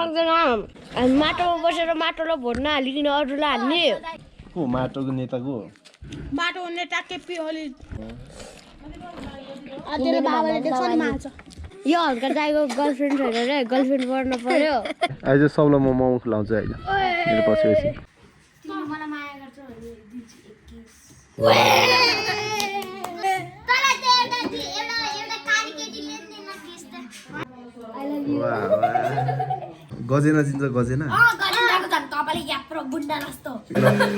सक्दैन हामी माटोमा बसेर माटोलाई भोट नहालिकन अरूलाई हाल्ने को माटोको नेताको माटोको नेता केपी ओली तेरो बाबाले देख्छ नि मार्छ यो हल्का दाइको गर्लफ्रेन्ड छैन रे गर्लफ्रेन्ड गर्न पर्यो आज सबलाई म मोमो खुलाउँछु अहिले मेरो पछि पछि तिमीले मलाई माया गर्छ भने दिन्छु 21 गजेना चिन्छ गजेना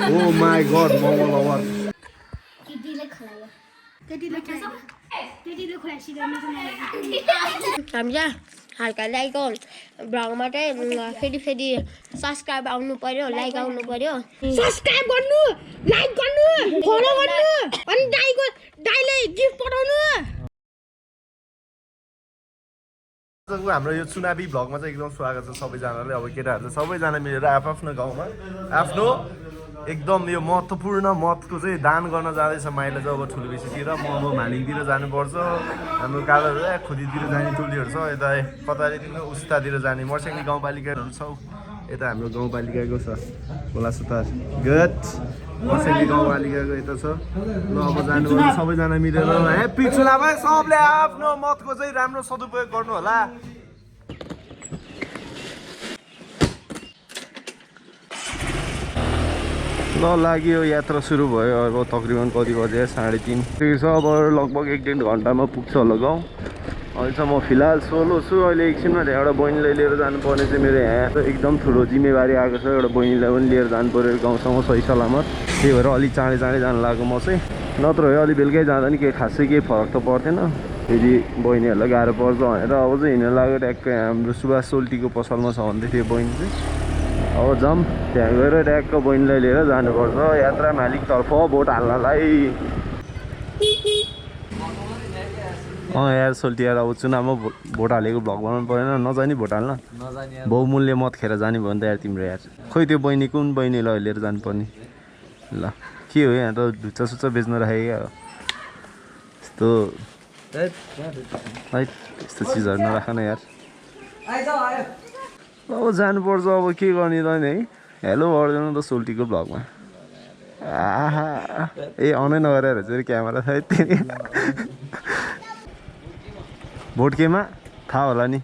ओ माई गड मोमो लभर हामी हल्का लाइक भ्लगमा चाहिँ फेरि सब्सक्राइब आउनु पर्यो लाइक आउनु पर्यो सब्स्क्राइब गर्नु लाइक गर्नु फलो गर्नु अनि दाइले गिफ्ट पठाउनु हाम्रो यो चुनावी भ्लगमा चाहिँ एकदम स्वागत छ सबैजनाले अब केटाहरू चाहिँ सबैजना मिलेर आफ्नो गाउँमा आफ्नो एकदम यो महत्त्वपूर्ण मतको चाहिँ दान गर्न जाँदैछ माइला चाहिँ अब ठुलो बेसीतिर म अब मालिङतिर जानुपर्छ हाम्रो कालो खुदीतिर जाने टोलीहरू छ यता कतातिर उस्तातिर जाने मर्स्याङ्गी गाउँपालिकाहरू छ यता हाम्रो गाउँपालिकाको छ खोला सुतार गुड मर्स्याङ्गी गाउँपालिकाको यता छ ल अब जानुपर्छ सबैजना मिलेर ह्याप्पी चुनावमा सबले आफ्नो मतको चाहिँ राम्रो सदुपयोग गर्नु होला ल लाग्यो यात्रा सुरु भयो अब तकरिबन कति बजे 3:30 ठिकै छ अब लगभग 1-1.5 घन्टामा पुग्छ होला गाउँ अहिले चाहिँ म फिलहाल सोलो छु अहिले एकछिनमा एउटा बहिनीलाई लिएर जानुपर्ने चाहिँ मेरो यहाँ एकदम ठुलो जिम्मेवारी आएको छ एउटा बहिनीलाई पनि लिएर जानु पऱ्यो गाउँसम्म सही सलामत त्यही भएर अलिक चाँडै जानु लाग्यो म चाहिँ नत्र भए अलि बेलुकै जाँदा नि खासै केही फरक त पर्दैन फेरि बहिनीहरूलाई गाह्रो पर्छ भनेर अब चाहिँ हिँड्न लाग्यो ट्याक्कै हाम्रो सुभाष सोल्टीको पसलमा छ भन्दै थियो बहिनी चाहिँ अब जाऊँ त्यहाँ गएर ट्याक्क बहिनीलाई लिएर जानुपर्छ यात्रा मालिकतर्फ भोट हाल्नलाई यार सोल्टी यार अब चुनावमा भोट हालेको भ्लग बनाउनु परेन नजाने भोट हाल्न बहुमूल्य मत खेर जाने भयो नि त यार तिम्रो यार खोइ त्यो बहिनी कुन बहिनीलाई लिएर जानुपर्ने ल के हो यहाँ त धुच्चा सुच्चा बेच्न राखेको क्या यस्तो है यस्तो चिजहरू नराखन यार अब जानुपर्छ अब के गर्ने त नि है हेलो गरिदिनु त सोल्टीको भ्लगमा आहा ए अनै नगरेर चाहिँ क्यामेरा छ यति भोट केमा थाहा होला नि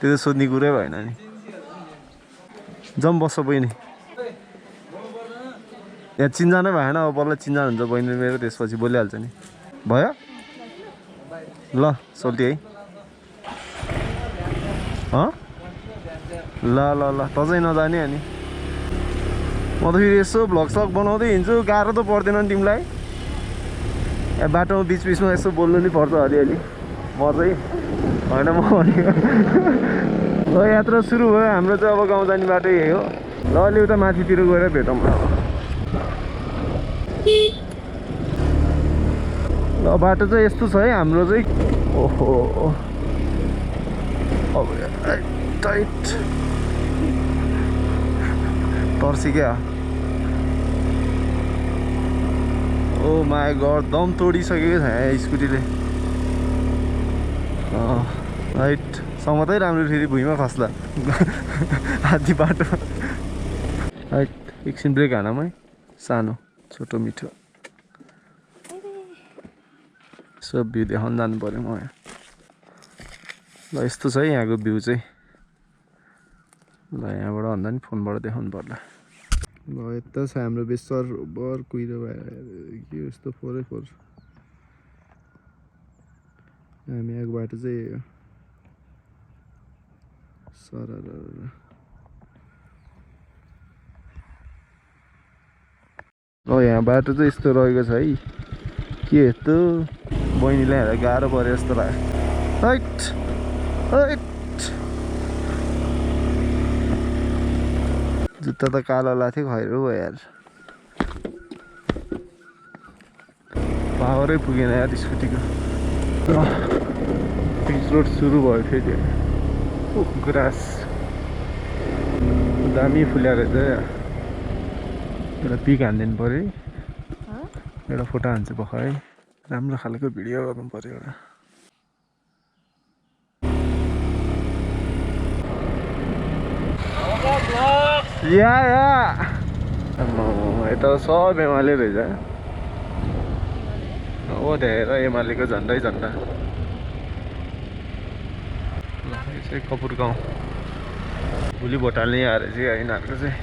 त्यो त सोध्ने कुरै भएन नि जाउँ बस्छ बहिनी यहाँ चिन्जानै भएन अब बल्ल चिन्जान हुन्छ बहिनी मेरो त्यसपछि बोलिहाल्छ नि भयो ल सोल्टी है ल ल ल त चाहिँ नजाने अनि म त फेरि यसो भ्लग सग बनाउँदै हिँड्छु गाह्रो त पर्दैन नि तिमीलाई बाटोमा बिचमा यसो बोल्नु नि पर्छ अलिअलि म चाहिँ होइन म भनेको ल यात्रा सुरु भयो हाम्रो चाहिँ अब गाउँ जाने बाटो यही हो ल अलि उता माथितिर गएर भेटौँ ल बाटो चाहिँ यस्तो छ है हाम्रो चाहिँ ओहो अब टाइट तर्सी क्या ओ माई गड दम तोडिसकेको छ यहाँ स्कुटीले राइट समातै राम्रो फेरि भुइँमा खस्ला आधी बाटो राइट एकछिन ब्रेक हानमै सानो छोटो मिठो सब भ्यू देखाउनु जानु पऱ्यो म यहाँ ल यस्तो छ है यहाँको भ्यू चाहिँ ल यहाँबाट भन्दा नि फोनबाट देखाउनु पर्ला ल यता छ हाम्रो बेसर बर कुहिरो के यस्तो 4x4 हामी आएको बाटो चाहिँ सर ल यहाँ बाटो चाहिँ यस्तो रहेको छ है के यस्तो बहिनीलाई हेरेर गाह्रो पऱ्यो जस्तो लाग्यो हैट जुत्ता त कालो लाथ्यो खैरो भयो यार पावरै पुगेन यार स्कुटीको पिच रोड सुरु भयो फेरि ग्रास दामी फुल्याएर चाहिँ एउटा पिक हानिदिनु पऱ्यो है एउटा फोटो हान्छ भर्खरै राम्रो खालको भिडियो गर्नु पऱ्यो एउटा या यता सब एमाले रहेछ हो धेरै एमालेको झन्डै झन्डा ल यो चाहिँ कपुर गाउँ भोलि भोट हाल्ने आएर चाहिँ यिनीहरूको चाहिँ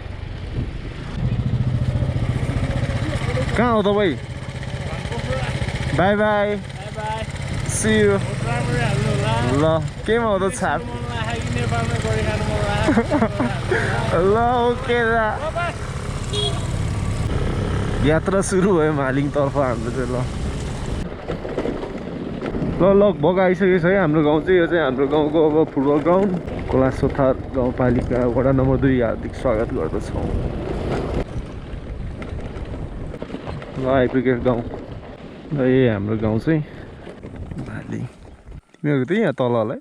कहाँ हो तपाईँ बाई बाई सी यू ल केमा हो त छाप ल ओके यात्रा सुरु भयो मालिङतर्फ हाम्रो चाहिँ ल लगभग आइसकेको छ है हाम्रो गाउँ चाहिँ यो चाहिँ हाम्रो गाउँको अब फुटबल ग्राउन्ड कोलासोथार गाउँपालिका वडा नम्बर 2 हार्दिक स्वागत गर्दछौँ ल आइपुग्यो गाउँ ल यही हाम्रो गाउँ चाहिँ मालिङ तिमीहरूको त्यही यहाँ तल होला है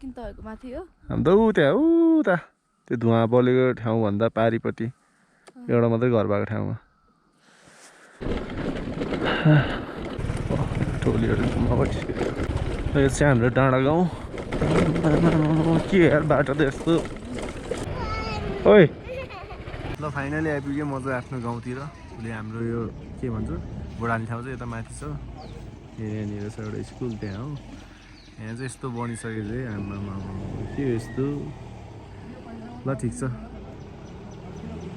किन तपाईँको माथि हो हाम्रो त्यहाँ उता त्यो धुवा बलेको ठाउँभन्दा पारिपट्टि एउटा मात्रै घर भएको ठाउँमा टोलीहरू घुम्न बसिसक्यो यो चाहिँ हाम्रो डाँडा गाउँ के यार बाटो त यस्तो ओइ ल फाइनली आइपुग्यो म चाहिँ आफ्नो गाउँतिर भोलि हाम्रो यो के भन्छ बुढानी ठाउँ चाहिँ यता माथि छ यहाँनिर छ एउटा स्कुल त्यहाँ हो यहाँ चाहिँ यस्तो बनिसक्यो चाहिँ आमामा के यस्तो ल ठिक छ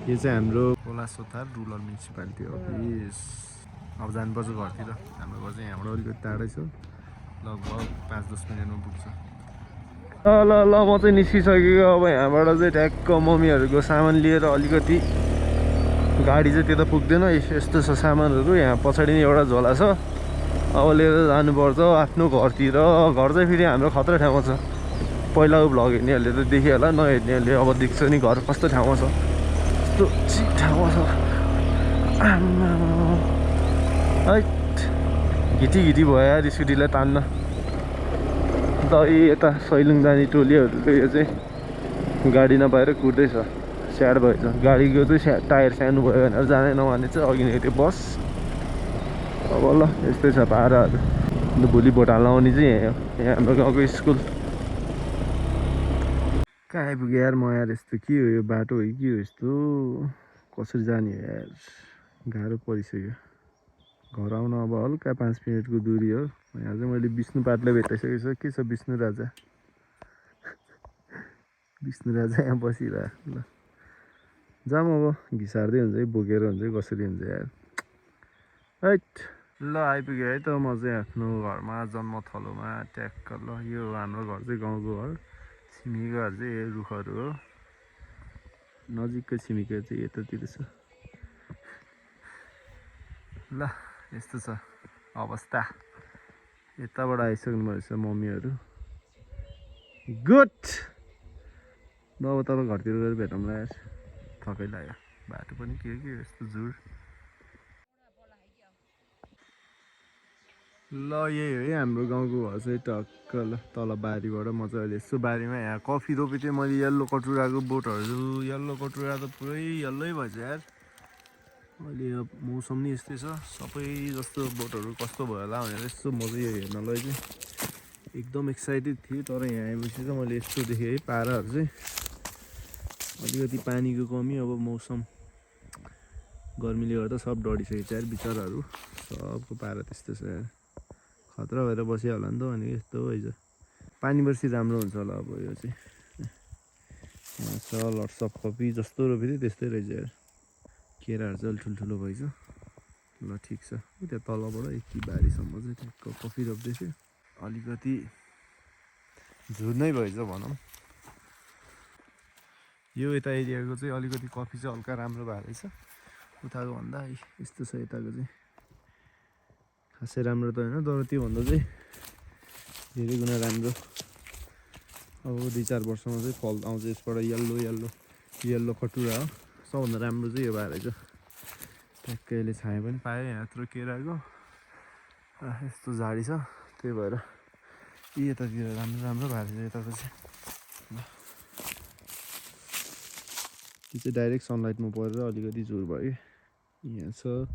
यो चाहिँ हाम्रो कोलासोथार रुरल म्युनिसिपालिटी अफिस अब जानुपर्छ घरतिर हाम्रो घर चाहिँ यहाँबाट अलिकति टाढै छ लगभग 5-10 मिनटमा पुग्छ ल ल ल म चाहिँ निस्किसकेको अब यहाँबाट चाहिँ ट्याक्क मम्मीहरूको सामान लिएर अलिकति गाडी चाहिँ त्यता पुग्दैन यस्तो छ सामानहरू यहाँ पछाडि नै एउटा झोला छ अब लिएर जानुपर्छ आफ्नो घरतिर घर चाहिँ फेरि हाम्रो खतरा ठाउँमा छ पहिलाको भ्लग हेर्नेहरूले त देख्यो होला नहेर्नेहरूले अब देख्छ नि घर कस्तो ठाउँमा छ कस्तो चिप ठाउँमा छ घिटी भयो यार स्कुटीलाई तान्न त यता सैलुङ जाने टोलीहरूको यो चाहिँ गाडी नपाएर कुद्दैछ स्याड भएछ गाडीको चाहिँ टायर सानो भयो भनेर जानै नमाने चाहिँ अघि नै त्यो बस अब ल यस्तै छ पाराहरू अन्त भोलि भोट हाल्न आउने चाहिँ यहाँ हाम्रो गाउँको स्कुल कहाँ आइपुग्यो यार म यार यस्तो के हो यो बाटो हो के हो यस्तो कसरी जाने हो यार गाह्रो परिसक्यो घर आउन अब हल्का 5 मिनटको दूरी हो यहाँ चाहिँ मैले विष्णु पाठलाई भेटाइसकेको छ के छ विष्णु राजा यहाँ बसिरह ल जाम अब घिसार्दै हुन्छ है बोकेर हुन्छ है कसरी हुन्छ यार हैट ल आइपुग्यो है त म चाहिँ आफ्नो घरमा जन्मथलोमा ट्याक्क ल यो हाम्रो घर चाहिँ गाउँको घर छिमेकीको घर चाहिँ रुखहरू हो नजिकको छिमेकी चाहिँ यतातिर छ ल यस्तो छ अवस्था यताबाट आइसक्नु रहेछ मम्मीहरू गुड ल अब तल घरतिर गएर भेटौँला यार थकै लाग्यो बाटो पनि के यस्तो जुर ल यही हो है हाम्रो गाउँको घर चाहिँ टक्क ल तल बारीबाट म चाहिँ अहिले यसो बारीमा यहाँ कफी रोपे थिएँ मैले यल्लो कटुराको बोटहरू यल्लो कटुरा त पुरै यल्लै भएछ यार अहिले यो मौसम नि यस्तै छ सबै जस्तो बोटहरू कस्तो भयो होला भनेर यसो म चाहिँ यो हेर्नलाई चाहिँ एकदम एक्साइटेड थिएँ तर यहाँ आएपछि चाहिँ मैले यस्तो देखेँ है पाराहरू चाहिँ अलिकति पानीको कमी अब मौसम गर्मीले गर्दा सब डढिसकेको छ यार बिचराहरू सबको पारा त्यस्तो छ यार खतरा भएर बसिहाल्यो होला नि त अनि यस्तो भएछ पानी बर्सी राम्रो हुन्छ होला अब यो चाहिँ यहाँ छ लट्स अफ कफी जस्तो रोपेको थियो त्यस्तै रहेछ यार केराहरू चाहिँ अलिक ठुल्ठुलो भएछ ल ठिक छ त्यहाँ तलबाट यति बारीसम्म चाहिँ त्यहाँको कफी रोप्दैछ अलिकति झुर नै भएछ भनौँ यो यता एरियाको चाहिँ अलिकति कफी चाहिँ हल्का राम्रो भएको रहेछ उताको भन्दा यस्तो छ यताको चाहिँ खासै राम्रो त होइन तर त्योभन्दा चाहिँ धेरै गुणा राम्रो अब 2-4 वर्षमा चाहिँ फल आउँछ यसबाट यल्लो खटुरा हो सबभन्दा राम्रो चाहिँ यो भएर रहेछ ट्याक्कै अहिले छाया पनि पायो यहाँ यत्रो केराको यस्तो झाडी छ त्यही भएर यतातिर राम्रो भएको छ यताको चाहिँ त्यो चाहिँ डाइरेक्ट सनलाइटमा परेर अलिकति झुर भयो यहाँ छ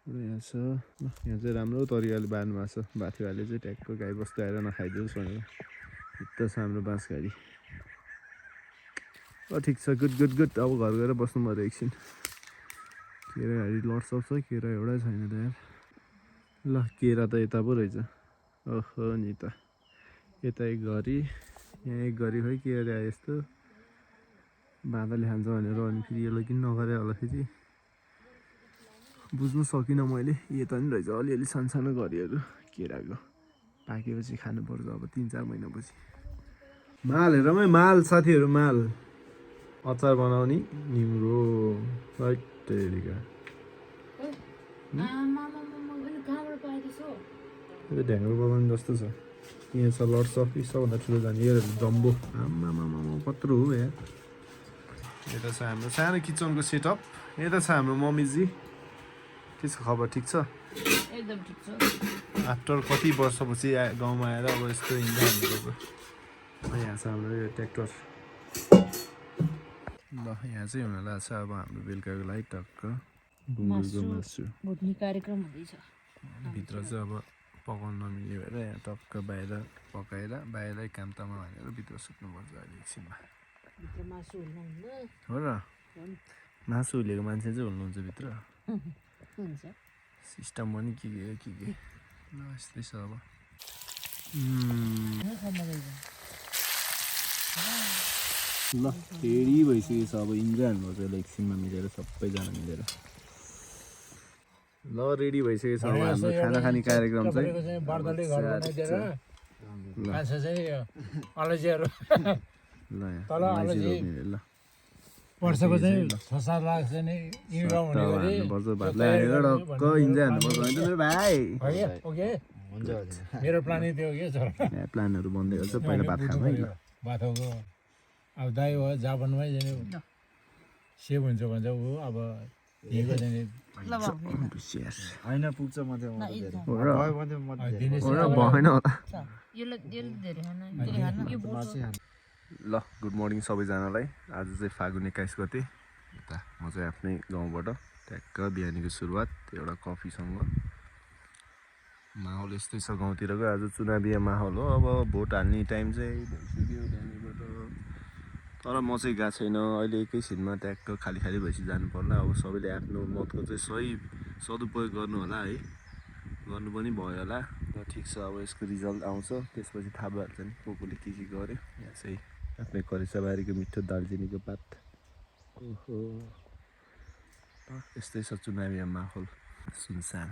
र यहाँ छ ल यहाँ चाहिँ राम्रो तरिकाले बाँध्नु भएको छ बाथुवाले चाहिँ ट्याक्क गाईबस्तु आएर नखाइदियोस् भनेर यता छ हाम्रो बाँसघारी ठिक छ गुड गुड गुड अब घर गएर बस्नु पऱ्यो एकछिन केराहरू लट्सप छ केरा एउटै छैन त यार ल केरा त यता पो रहेछ ओहो नि त यता एक घरी यहाँ एक घरी खै केरा यस्तो बाँदरले खान्छ भनेर अनि फेरि यसलाई किन नगरे होला फेरि बुझ्नु सकिनँ मैले यता नि रहेछ अलिअलि सानो घरीहरू केराको पाकेपछि खानुपर्छ अब 3-4 महिनापछि माल हेरमै माल साथीहरू माल अचार बनाउने निम्रो तेरिका यो ढ्याङ्ग्रो बगान जस्तो छ यहाँ छ लट्स अफ सबभन्दा ठुलो जाने यो जम्बो आमामा कत्रो हो यहाँ यता छ हाम्रो सानो किचनको सेटअप यता छ हाम्रो मम्मीजी के छ खबर ठिक छ एकदम ठिक छ आफ्टर कति वर्षपछि गाउँमा आएर अब यस्तो हिँड्दा हाम्रो यहाँ छ हाम्रो यो ट्र्याक्टर ल यहाँ चाहिँ हुन लाग्छ अब हाम्रो बेलुकाको लागि टक्क गुन्द्रुकको मासु भुट्ने कार्यक्रम हुँदैछ भित्र चाहिँ अब पकाउन नमिल्ने भएर यहाँ टक्क बाहिर पकाएर बाहिरै कामतामा भनेर भित्र सुत्नुपर्छ अहिले एकछिनमा भित्र मासु हुनुहुन्न हो र मासु हुलेको मान्छे चाहिँ हुनुहुन्छ भित्र हुन्छ सिस्टम पनि के ल यस्तै छ अब ल रेडी भइसकेको छ अब इन्जोय हान्नुपर्छ यसलाई एकछिनमा मिलेर सबैजना मिलेर ल रेडी भइसकेको छ अब हाम्रो खाना खाने कार्यक्रम चाहिँ ल वर्षको चाहिँ 6-7 लाख चाहिँ नि इन्कम हुने गरी भातलाई हालेर टक्क इन्जोय हान्नुपर्छ होइन मेरो भाइ ओके मेरो प्लानै त्यो के छ प्लानहरू बन्दै गर्छ पहिला भात खाऊँ है बाथौको अब दाइ हो जापानमै जाने सेभ हुन्छ भन्छ ऊ अब यहीँको चाहिँ होइन पुग्छ मात्रै भएन होला ल गुड मर्निङ सबैजनालाई आज चाहिँ फागुन 21 गते यता म चाहिँ आफ्नै गाउँबाट ट्याक्क बिहानीको सुरुवात एउटा कफीसँग माहौल यस्तै छ गाउँतिरको आज चुनावी माहौल हो अब भोट हाल्ने टाइम चाहिँ भइसक्यो बिहानीबाट तर म चाहिँ गएको छैन अहिले एकैछिनमा ट्याक्क खाली भएपछि जानु पर्ला अब सबैले आफ्नो मतको चाहिँ सही सदुपयोग गर्नु होला है गर्नु पनि भयो होला र ठिक छ अब यसको रिजल्ट आउँछ त्यसपछि थाहा भइहाल्छ नि कोले के गर्यो यहाँ चाहिँ आफ्नै करेसाबारीको मिठो दालचिनीको पात ओहो यस्तै छ चुनावी माहौल सुनसान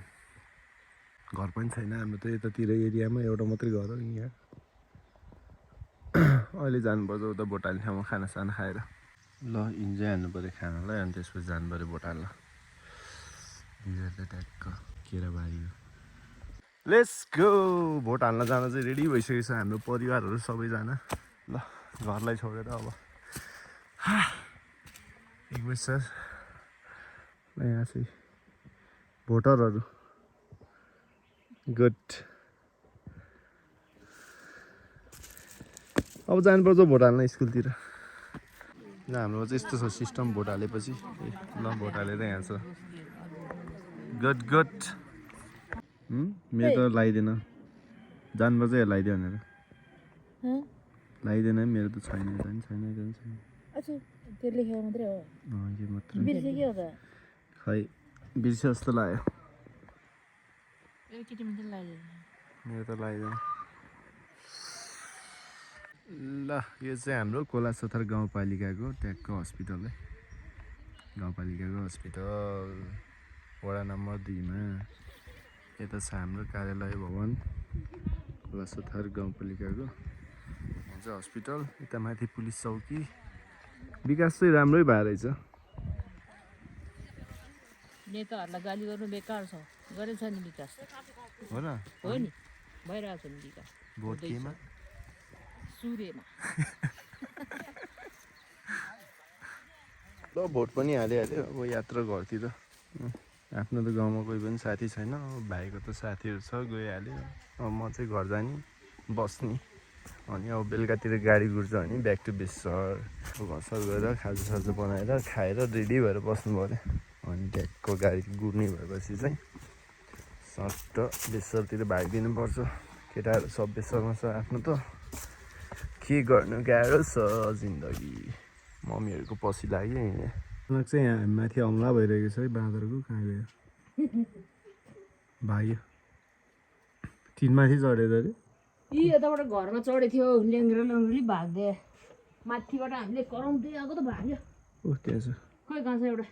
घर पनि छैन हाम्रो त यतातिर एरियामा एउटा मात्रै घर हो यहाँ अहिले जानुपर्छ उता भोट हाल्ने ठाउँमा खानासाना खाएर ल इन्जोय हान्नु पऱ्यो खानालाई अनि त्यसपछि जानु पऱ्यो भोट हाल्न बिहार त ट्याक्क केराबारी लेट्स गो भोट हाल्न जान चाहिँ रेडी भइसकेको छ हाम्रो परिवारहरू सबैजना ल घरलाई छोडेर अब एक बजी सर ल यहाँ चाहिँ भोटरहरू गुड अब जानुपर्छ भोट हाल्न स्कुलतिर ल हाम्रो चाहिँ यस्तो छ सिस्टम भोट हालेपछि ल भोट हालेर यहाँ छ गुड गुड मेरो त लगाइदिएन जानुपर्छ या लगाइदियो भनेर लगाइदिएन मेरो त छैन छैन त्यो लेखेको मात्रै हो यो मात्र बिर्सेको हो त खै बिर्से जस्तो लाग्यो मेरो त लगाइदिएन ल यो चाहिँ हाम्रो कोलासोथर गाउँपालिकाको ट्याक्क हस्पिटल है गाउँपालिकाको हस्पिटल वडा नम्बर 2 मा यता छ हाम्रो कार्यालय भवन कोलासोथर गाउँपालिकाको हुन्छ हस्पिटल यता माथि पुलिस चौकी विकास चाहिँ राम्रै भएर रहेछ नेताहरूलाई गाली गर्नु बेकार छ गरेछ नि विकास हो र हो नि भइरहेको छ नि विकास भोट केमा सूर्यमा ल भोट पनि हालिहाल्यो अब यात्रा घरतिर आफ्नो त गाउँमा कोही पनि साथी छैन भाइको त साथीहरू छ गइहाल्यो अब म चाहिँ घर जाने बस्ने अनि अब बेलुकातिर गाडी गुड्छ भने ब्याक टु बेसर घरसर गएर खाजासाजा बनाएर खाएर रेडी भएर बस्नु पऱ्यो अनि ट्याक्क गाडी गुड्ने भएपछि चाहिँ सट्ट बेसरतिर भागिदिनुपर्छ केटाहरू सब बेसरमा छ आफ्नो त के गर्नु गाह्रो छ जिन्दगी मम्मीहरूको पछि लाग्यो हिँड्ने चाहिँ यहाँ माथि हमला भइरहेको छ है बाँदरको कहाँ गयो भाग्यो तिनमाथि चढेर अरे यी यताबाट घरमा चढेको थियो ल्याङ्ग्रो ल्याङ्ग्रोली भाग्दै माथिबाट हामीले कराउँदै आएको त भाग्यो ओ त्यहाँ छ खै कहाँ छ एउटा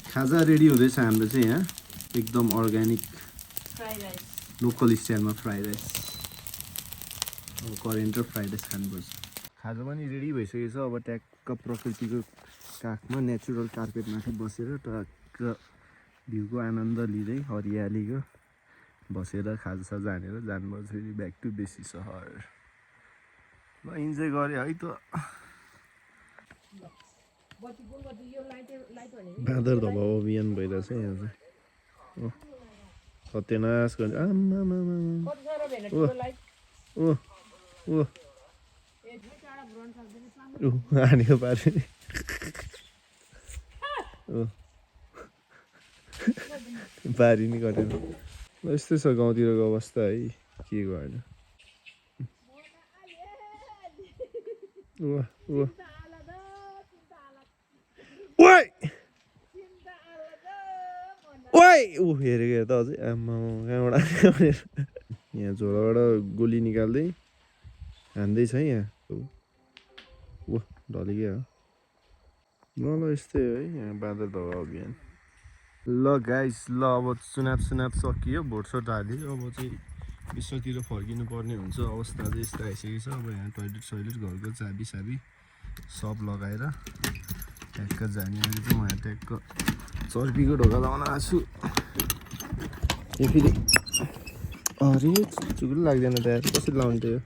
खाजा रेडी हुँदैछ हाम्रो चाहिँ यहाँ एकदम अर्ग्यानिक फ्राई राइस लोकल स्टाइलमा फ्राई राइस अब करेन्ट र फ्राई राइस खानुपर्छ खाजा पनि रेडी भइसकेको छ अब ट्याक्क प्रकृतिको काखमा नेचुरल कार्पेटमाथि बसेर ट्याक्क भ्यूको आनन्द लिँदै हरियालीको बसेर खाजा साजा हानेर जानुपर्छ फेरि ब्याक टु बेसी सहर ल इन्जोय गरे है त बाँदर धपाउ अभियान भइरहेछ यहाँ चाहिँ सत्यनाश गर्ने आमा हानेको पारे पारी नि गरेर यस्तै छ गाउँतिरको अवस्था है के गर्नु ऊ हेरेको त अझै आमा कहाँबाट यहाँ झोलाबाट गोली निकाल्दै हान्दैछ है यहाँ ऊ ढलिगयो ल यस्तै है यहाँ बाँदर धवा अभियान ल गाइस ल अब चुनाव सकियो भोटसोट हाल्यो अब चाहिँ विश्वतिर फर्किनु पर्ने हुन्छ अवस्था चाहिँ यस्तो आइसकेको छ अब यहाँ टोइलेट घरको चाबी साबी सब लगाएर ट्याक्क जाने अहिले चाहिँ म यहाँ ट्याक्क चर्पीको ढोका लाउन आएको छु यो फेरि अरे चुकुल लाग्दैन त यार कसरी लाउनु थियो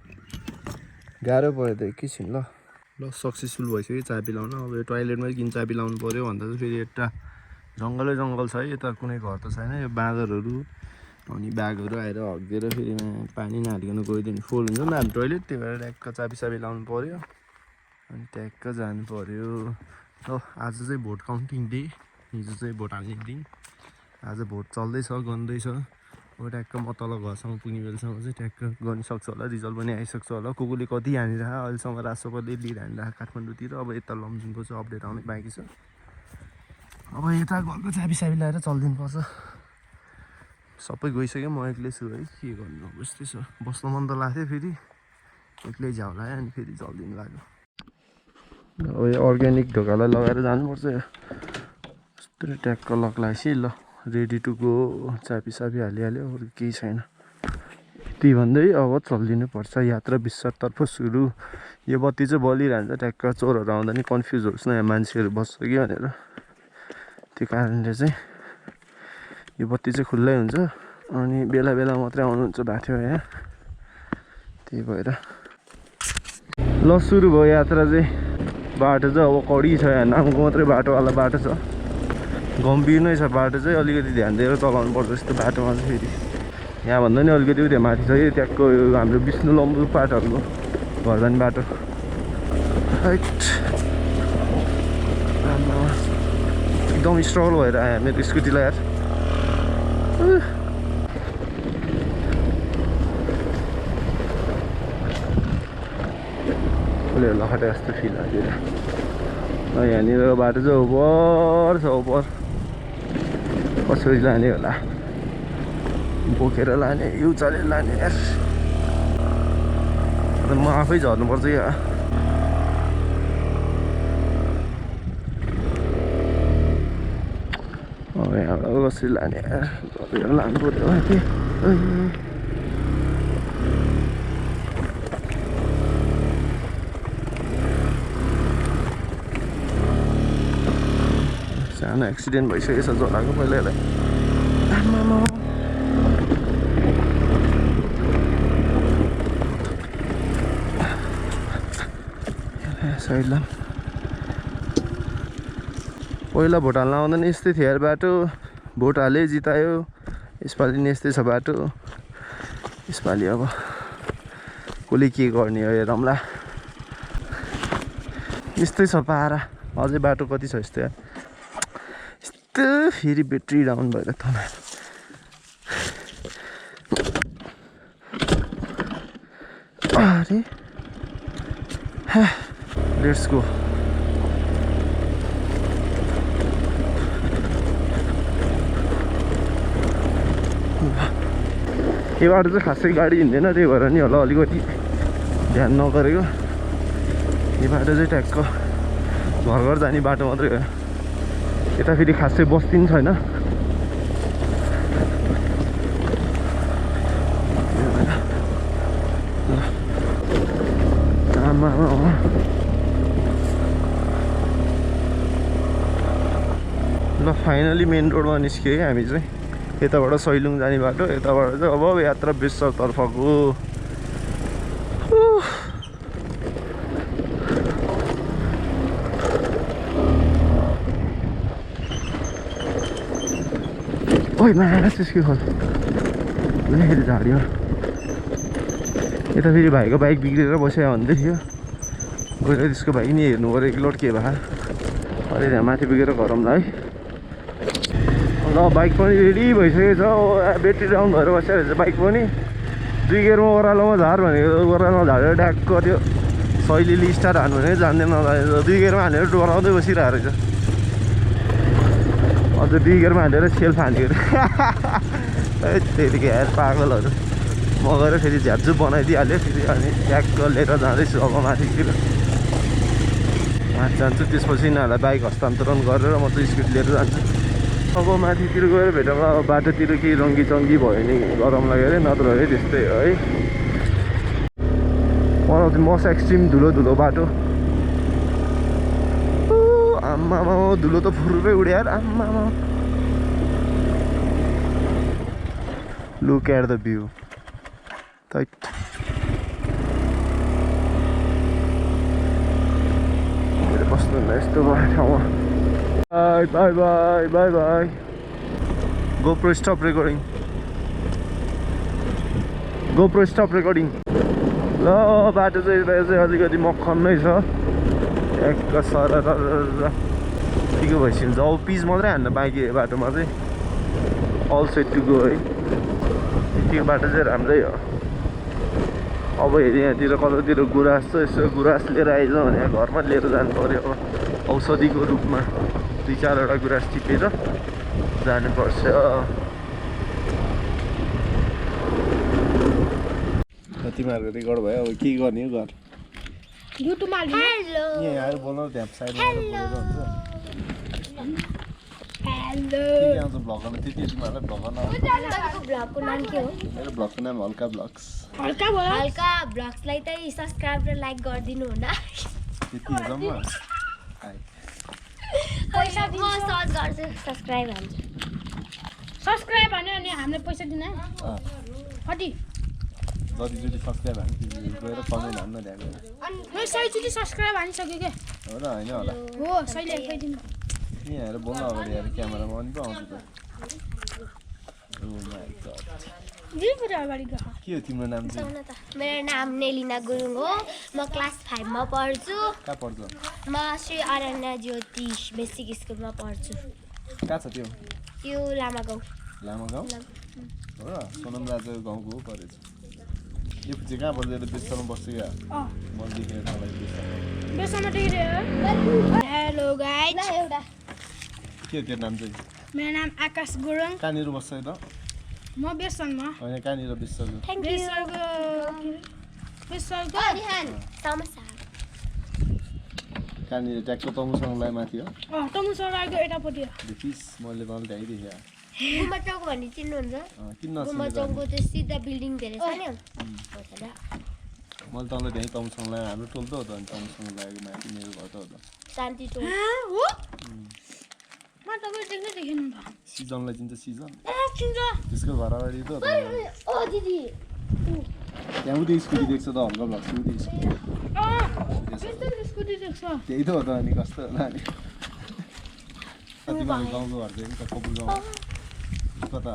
गाह्रो पऱ्यो त एकैछिन ल सक्सेसफुल भइसक्यो चाबी लाउन अब यो टोइलेटमा किन चाबी लाउनु पऱ्यो भन्दा चाहिँ फेरि एउटा जङ्गल छ है यता कुनै घर त छैन यो बाँदरहरू अनि बाघहरू आएर हगिदिएर फेरि पानी नहालिकन गइदियो भने फोल हुन्छ नि हाम्रो टोइलेट त्यही भएर ट्याक्क चाबी लाउनु पऱ्यो अनि ट्याक्क जानु पऱ्यो ल आज चाहिँ भोट काउन्टिङ डे हिजो चाहिँ भोट हाल्ने दिन आज भोट चल्दैछ गन्दैछ अब ट्याक्क म तल घरसम्म पुग्ने बेलासम्म चाहिँ ट्याक्क गर्न सक्छु होला रिजल्ट पनि आइसक्छ होला कुकुरले कति हानिरह अहिलेसम्म राजसभाले लिएर हानिरह काठमाडौँतिर अब यता लमजुङको चाहिँ अपडेट आउने बाँकी छ अब यता घरको चाबी लगाएर चलिदिनुपर्छ सबै गइसक्यो म एक्लै छु है के गर्नु अब यस्तै छ बस्न मन त लाग्थ्यो फेरि एक्लै झ्याउला अनि फेरि चलिदिनु लाग्यो अब यो अर्ग्यानिक ढोकालाई लगाएर जानुपर्छ यस्तो ट्याक्क लक लगाएपछि ल रेडी टु गो चाबी हालिहाल्यो अरू केही छैन यति भन्दै अब चलिदिनु पर्छ यात्रा विश्वतर्फ सुरु यो बत्ती चाहिँ बलिरहन्छ ट्याक्क चोरहरू आउँदा नि कन्फ्युज होस् न यहाँ मान्छेहरू बस्छ कि भनेर त्यो कारणले चाहिँ यो बत्ती चाहिँ खुल्लै हुन्छ अनि बेला बेला मात्रै आउनुहुन्छ भएको थियो यहाँ त्यही भएर ल सुरु भयो यात्रा चाहिँ बाटो चाहिँ अब कडि छ यहाँ नामको मात्रै बाटोवाला बाटो छ गम्भीर नै छ बाटो चाहिँ अलिकति ध्यान दिएर चलाउनु पर्छ यस्तो बाटोमा चाहिँ फेरि यहाँभन्दा नि अलिकति उयो माथि छ कि ट्याक्क हाम्रो विष्णु लम्बु पाटहरूको घर जाने बाटो राइट एकदम स्ट्रगल भएर आयो मेरो स्कुटीलाई यार उसले लखटे जस्तो फिल आयो यहाँनिर बाटो चाहिँ ओभर छ ओभर कसरी लाने होला बोकेर लाने युचालेर लाने यार म आफै झर्नुपर्छ यहाँ यहाँबाट कसरी लाने यार झरेर लानु पऱ्यो सानो एक्सिडेन्ट भइसकेको छ झोलाको पहिला साइडलाई पहिला भोट हाल्न आउँदा नि यस्तै थियो यार बाटो भोट हाले जितायो यसपालि नि यस्तै छ बाटो यसपालि अब कसले के गर्ने हो हेरौँला यस्तै छ पारा अझै बाटो कति छ यस्तो यार यस्तो फेरि ब्याट्री डाउन भएर त अरे लेट्स गो यो बाटो चाहिँ खासै गाडी हिँड्दैन त्यही भएर नि होला अलिकति ध्यान नगरेको यो बाटो चाहिँ ट्याक्क घर घर जाने बाटो मात्रै हो यता फेरि खासै बस्ती पनि छैन ल फाइनली मेन रोडमा निस्क्यो है हामी चाहिँ यताबाट सैलुङ जाने बाटो यताबाट चाहिँ अब यात्रा बेसतर्फको ओइ माया त्यसको खोल फेरि झाड्यो यता फेरि भाइको बाइक बिग्रेर बस्यो भन्दै थियो गएर त्यसको बाइक नि हेर्नु पऱ्यो एकलोट के भए अलि त्यहाँ माथि पुगेर गरौँला है ल बाइक पनि रेडी भइसकेको छ ब्याट्री डाउन भएर बसिरहेको छ बाइक पनि 2 गियरमा ओह्रालोमा झार भनेको ओह्रालोमा झारेर ड्याक्क त्यो सैलीले स्टार्ट हान्नु भने जान्दैन 2 गियरमा हालेर डोराउँदै बसिरहेको रहेछ अझ 2 गियरमा हालेर सेल फान्यो त्यतिकै हेर पागलहरू म गएर फेरि झ्याप्झुप बनाइदिइहाल्यो फेरि अनि ट्याक्क लिएर जाँदैछु अब माथितिर माथि जान्छु त्यसपछि यिनीहरूलाई बाइक हस्तान्तरण गरेर म चाहिँ स्कुटी लिएर जान्छु अब माथितिर गएर भेटौँला अब बाटोतिर केही रङ्गी चङ्गी भयो नि गरौँला अरे नत्र है त्यस्तै हो है one of the most extreme धुलो धुलो बाटो आम्मामा धुलो त फुरुरै उड्यो यार आम्मामा लुक एट द भ्यू बस्नु यस्तो ठाउँमा Bye bye bye bye bye. GoPro stop recording. GoPro stop recording. ल बाटो चाहिँ अलिकति मक्खन नै छ एक सर ठिकै भइसक्यो जब पिच मात्रै हान्न बाँकी बाटोमा चाहिँ अल सेट टु गो है त्यो बाटो चाहिँ राम्रै हो अब हेरि यहाँतिर कतातिर गुराँस छ यसो गुराँस लिएर आइज भने घरमा लिएर जानु पर्यो अब औषधिको रूपमा 2-4वटा गुराँस टिपेर जानुपर्छ तिमीहरूको रेकर्ड भयो अब के गर्ने हो घर युट्युबमा हेलो यहाँ आएर बोल्नु त्यहाँ साइडमा आएर बोलेर हुन्छ हेलो के आउँछ भ्लग गर्न त्यति तिमीहरूलाई भ्लग गर्न तपाईँको भ्लगको नाम के हो मेरो भ्लगको नाम हल्का भ्लग्स हल्का भ्लग्सलाई चाहिँ सब्सक्राइब र लाइक गरिदिनु हुन त्यति हो जम्मा पैसा म सर्च गर्छु सब्सक्राइब हाल्छु सब्सक्राइब भन्यो अनि हामीले पैसा दिन कति जतिचोटि सब्सक्राइब हाल्नु गएर कमेन्ट हान्न ध्यान मैले 100 चोटि सब्सक्राइब हानिसक्यो क्या हो र होइन होला हो सहिले एकैदिन यहाँ हेर बोल्न अगाडि हेर क्यामेरामा पनि पो आउँछ त के हो तिम्रो नाम चाहिँ मेरो नाम नेलिना गुरुङ हो म क्लास 5 मा पढ्छु कहाँ पढ्छ म श्री अरण्य ज्योति बेसिक स्कुलमा पढ्छु कहाँ छ त्यो त्यो लामा गाउँ हो र सोनम राजाको गाउँको हो परेछ यो चाहिँ कहाँ बसेर बेसमा बस्छु क्या म देखेर मलाई बेसमा हेलो गाइज के हो त्यो नाम चाहिँ मेरो नाम आकाश गुरुङ कहाँनिर बस्छ त म बेसनमा होइन कहाँनिर बेसको कहाँनिर ट्याक्क तमुसँगलाई माथि हो टमुसराको एटापट्टि देखिस् मैले मलाई भ्याइदिएँ गुम्बा चौक भन्ने चिन्नुहुन्छ किन गुम्बा चौकको त्यो सिधा बिल्डिङ धेरै छ नि मैले तँलाई भ्याएँ तमुसँगलाई हाम्रो टोल त हो त अनि तमुसँग लागेको माथि मेरो घर त हो त शान्ति चौक हो म तपाईँ देख्दै देखेन त सिजनलाई चिन्छ सिजन चिन्छ त्यसको घर अगाडि त ओ दिदी त्यहाँ उति स्कुटी देख्छ त हल्का लाग्छ उति स्कुटी देख्छ त्यही त हो त अनि कस्तो होला नि तिमीहरू गाउँको घर चाहिँ त कपुल गाउँ कता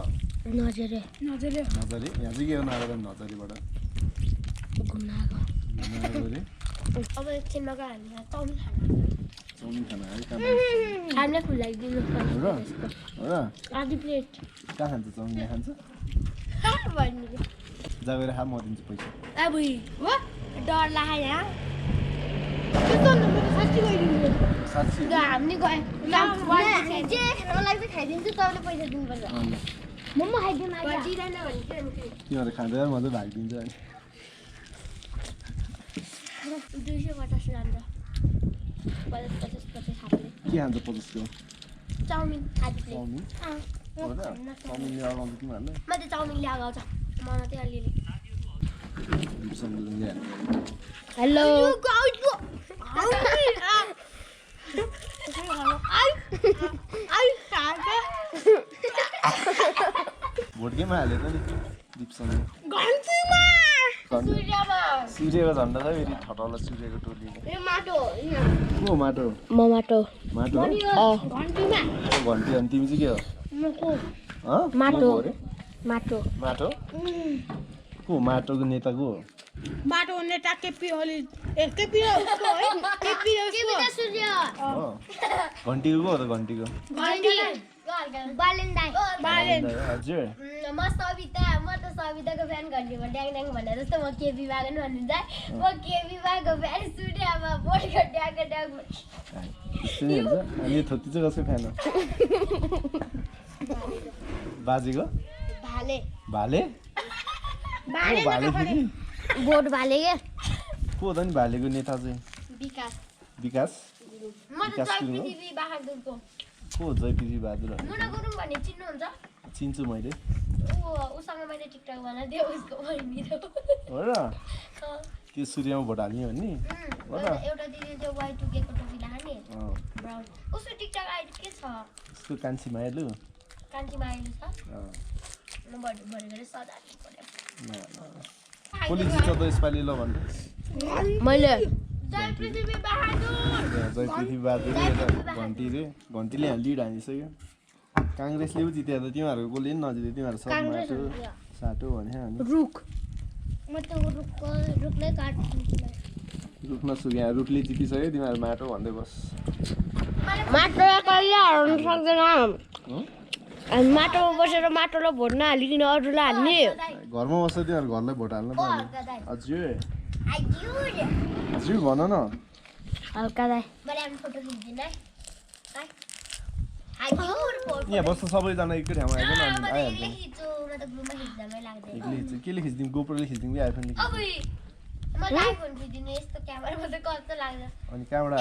नजरे नजरे नजरे यहाँ चाहिँ के गर्नु आएको नजरेबाट घुम्न आएको अब एकछिनमा गयो हामी चाउमिन खाना चाउमिन खाना है खाना खुलाइदिनु हो र आधी प्लेट कहाँ खान्छ चाउमिन यहाँ खान्छ भन्नु जा गएर खा म दिन्छु पैसा अब हो डर लाग्यो यहाँ साँच्ची हामी गए जे खानलाई चाहिँ खाइदिन्छु तपाईँले पैसा दिनुपर्छ मोमो खाइदिनु दिँदैन भने के तिमीहरू खाँदैन म चाहिँ भागिदिन्छु अनि 250 लान्छ 50 हातले के खान्छ 50 को चाउमिन आधी प्लेट चाउमिन हो र चाउमिन लिएर आउँछ तिमीहरूलाई म त चाउमिन ल्याएर आउँछ मलाई चाहिँ अलिअलि हेलो भोट केमा हालेको नि दिपसँग सूर्यको झन्डा छ फेरि ठटौला सूर्यको टोलीले को माटो म माटो माटो घन्टी अनि तिमी चाहिँ के हो माटो को अरे माटो माटो को माटोको नेता को माटो नेता केपी ओली केपी उसको है केपी उसको सूर्य घन्टीको को हो त घन्टीको बालेन दाइ हजुर म त सविताको फ्यान घन्टीमा ड्याङ ड्याङ भने जस्तो म केपी बागन भनिन्छ म केपी बागको फ्यान सूर्यमा बोर्डको ड्याङ ड्याङ सुनि हुन्छ अनि थोती चाहिँ कसको फ्यान हो बाजेको भाले भाले भाले फेरि बोट भाले के को हो त नि भालेको नेता चाहिँ विकास विकास म त जय पृथ्वी बहादुरको को हो जय पृथ्वी बहादुर मुना गुरुङ भन्ने चिन्नुहुन्छ चिन्छु मैले उसँग मैले टिकटक बनाइदिएँ उसको बहिनी हो र त्यो सूर्यमा भोट हाल्ने हो नि हो र एउटा दिदी त्यो Y2K को टोपी लगाउने ब्राउन उसको टिकटक आइडी के छ उसको कान्छी मायालु कान्छीमा आइडी छ म भरे सदा कसले जित्छ त यसपालि ल भन्नु मैले जय पृथ्वी बहादुर घन्टी रे घन्टीले यहाँ लिड हानिसक्यो काङ्ग्रेसले पो जित्यो त तिमीहरूको कसले पनि नजित्यो तिमीहरू सब माटो साटो भने अनि रुख म त रुखलाई काट्छु रुख नसुक्यो यहाँ रुखले जितिसक्यो तिमीहरू माटो भन्दै बस माटो कहिले हराउनु सक्दैन हामी माटोमा बसेर माटोलाई भोट नहालिकन अरूलाई हाल्ने घरमा बस्छ तिमीहरू घरलाई भोट हाल्न हजुर हजुर भन न हल्का दाइ फोटो खिच्दिनँ यहाँ बस्छ सबैजना एकै ठाउँमा आइज न अनि आइहाल्छ एक्लै खिच्छ केले खिचिदिउँ गोप्रोले खिचिदिउँ कि आइफोनले अनि कहाँबाट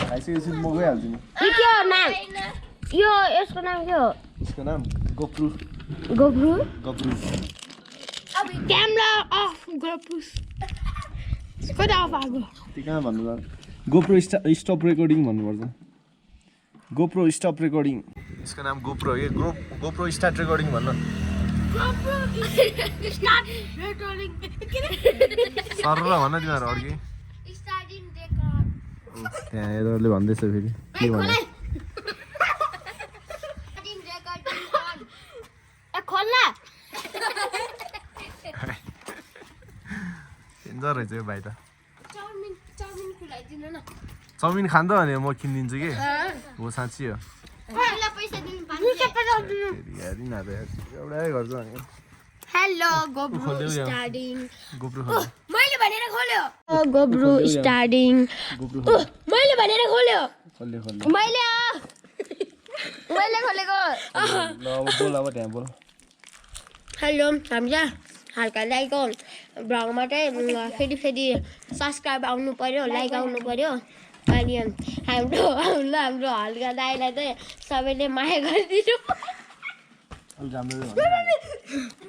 खाइसकेपछि म गइहाल्छु नि के हो नाम यो यसको नाम के हो यसको नाम गोप्रु गोब्रु गोप्रु क्यामेरा अफ गपुस कता अफ आगो त्यो कहाँ भन्नु गोप्रो स्टप रेकर्डिङ भन्नुपर्छ गोप्रो स्टप रेकर्डिङ यसको नाम गोप्रो हो कि गोप्रो स्टार्ट रेकर्डिङ भन्न सर भन तिमीहरू अड्के त्यहाँ यिनीहरूले भन्दैछ फेरि के भन्यो डेन्जर रहेछ यो भाइ त चाउमिन खान्छ भने म किनिदिन्छु कि हो साँच्ची हो एउटै गर्छ भने हेलो गोब्रु स्टार्टिङ गोप्रो मैले भनेर खोल्यो गोब्रु स्टार्टिङ मैले भनेर खोल्यो खोल्यो मैले खोलेको ल अब बोल अब त्यहाँ बोल हेलो हामी चाहिँ हल्का लाइक भ्लगमा चाहिँ फेरि सब्सक्राइब आउनु पर्यो लाइक आउनु पर्यो अनि हाम्रो हल्का दाइलाई चाहिँ सबैले माया गरिदिनु